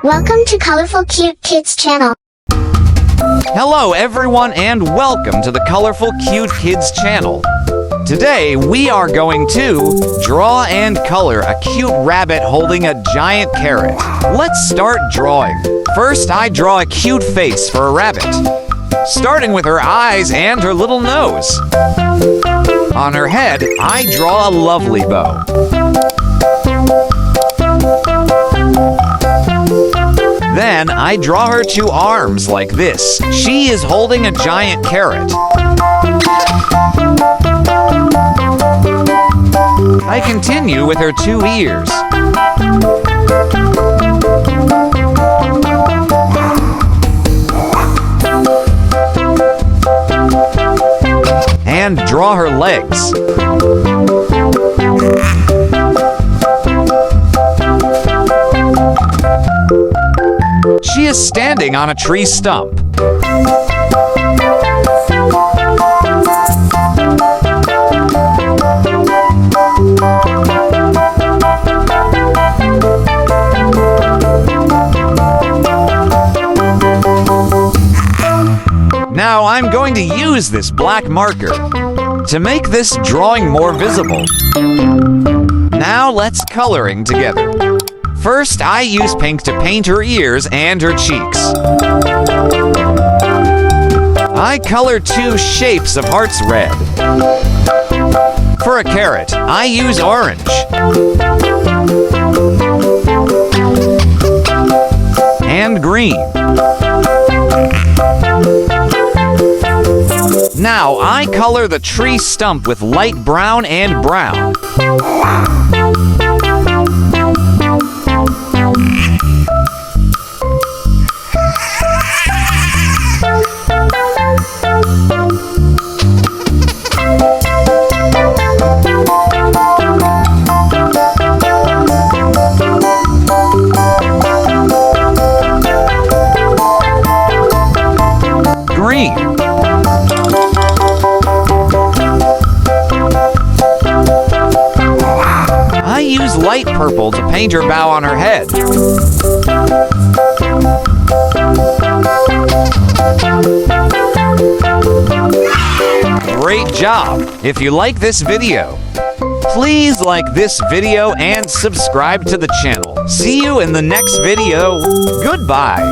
Welcome to Colorful Cute Kids Channel. Hello everyone and welcome to the Colorful Cute Kids Channel. Today we are going to draw and color a cute rabbit holding a giant carrot. Let's start drawing. First, I draw a cute face for a rabbit, starting with her eyes and her little nose. On her head, I draw a lovely bow. Then I draw her two arms like this. She is holding a giant carrot. I continue with her two ears. And draw her legs. She is standing on a tree stump. Now I'm going to use this black marker to make this drawing more visible. Now let's coloring together. First, I use pink to paint her ears and her cheeks. I color two shapes of hearts red. For a carrot, I use orange. And green. Now, I color the tree stump with light brown and brown. Green. I use light purple to paint her bow on her head. Great job! If you like this video, please like this video and subscribe to the channel. See you in the next video. Goodbye.